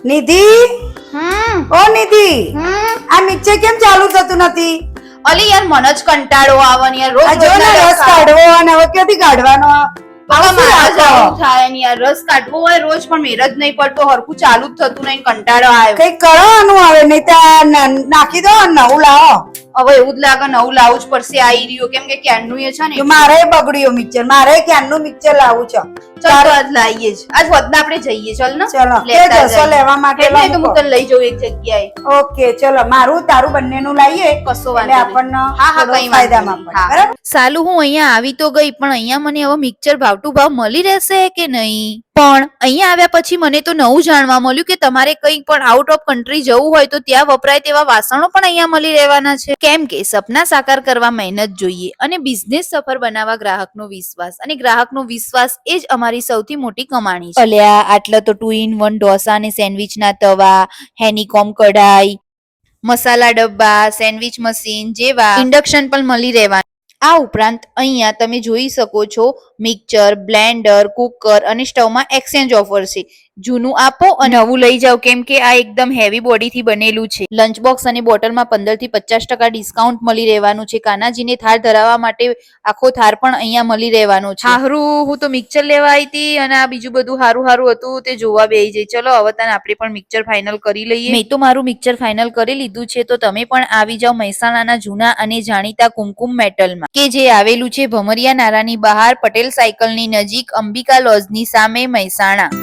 નિધિ, ઓ નિધિ, આ મિક્સર કેમ ચાલુ થતું નથી? અલી યાર મને જ કંટાળો આવે ને યાર, રોજ જો ને રસ કાઢવો અને હવે ક્યાંથી કાઢવાનો? થાય ને યાર, રસ કાઢવો હોય રોજ પણ મેર જ નહીં પડતો, હરખું ચાલુ જ થતું નહીં, કંટાળો આવ્યો. કઈક કરવાનું આવે, નહીં તો નાખી દો, નવું લાવો. હવે એવું જ લાગે નવું લાવવું જ પડશે, આવી રહ્યું કેમ કે ક્યારનું એ છે ને. મારે બગડ્યું મિક્સર, મારે ક્યારનું મિક્સર લાવવું છે. ચાલ આજ લાવીએ જ, આજ વધના આપણે જઈએ. ચાલ ને, ચલો જશો લેવા માટે. તો હું તને લઈ જાઉં એક જગ્યાએ. ઓકે ચલો, મારું તારું બંનેનું લાવીએ, કશો એટલે આપણને કઈ ફાયદામાં પડે. બરાબર. સાલું હું અહીંયા આવી તો ગઈ, પણ અહીંયા મને હવે મિક્સર ભાવતું ભાવ મળી રહેશે કે નહીં? પણ અહીંયા આવ્યા પછી મને તો નવું જાણવા મળ્યું કે તમારે કંઈ પણ આઉટ ઓફ કન્ટ્રી જવું હોય તો ત્યાં વપરાય તેવા વાસણો પણ અહીંયા મળી રહેવાના છે. કેમ કે સપના સાકાર કરવા મહેનત જોઈએ અને બિઝનેસ સફળ બનાવવા ગ્રાહકનો વિશ્વાસ, અને ગ્રાહકનો વિશ્વાસ એ જ અમારી સૌથી મોટી કમાણી છે. અલ્યા આટલા તો 2-in-1 ઢોસા અને સેન્ડવિચના તવા, હેનીકોમ કઢાઈ, મસાલા ડબ્બા, સેન્ડવિચ મશીન જેવા ઇન્ડક્શન પણ મળી રહેવાના. આ ઉપરાંત અહીંયા તમે જોઈ શકો છો મિક્સર, બ્લેન્ડર, કુકર અને સ્ટવમાં એક્સચેન્જ ઓફર છે. જૂનું આપો અને નવું લઈ જાઓ, કેમ કે આ એકદમ હેવી બોડીથી બનેલું છે. લંચ બોક્સ અને બોટલમાં 15 થી 50% ડિસ્કાઉન્ટ મળી રહેવાનું છે. કાનાજીને થાળ ધરાવવા માટે આખો થાળ પણ અહીંયા મળી રહેવાનો છે. હારું, હું તો મિક્સર લેવા આવી હતી અને આ બીજું બધું હારું હતું તે જોવા બેસી જઈ. ચલો હવે તને આપણે પણ મિક્સર ફાઇનલ કરી લઈએ. મેં તો મારું મિક્સર ફાઇનલ કરી લીધું છે, તો તમે પણ આવી જાઓ મહેસાણાના જૂના અને જાણીતા કુમકુમ મેટલમાં, કે જે આવેલું છે ભમરિયા નારાની બહાર, પટેલ સાયકલની નજીક, અંબિકા લોજની સામે, મહેસાણા.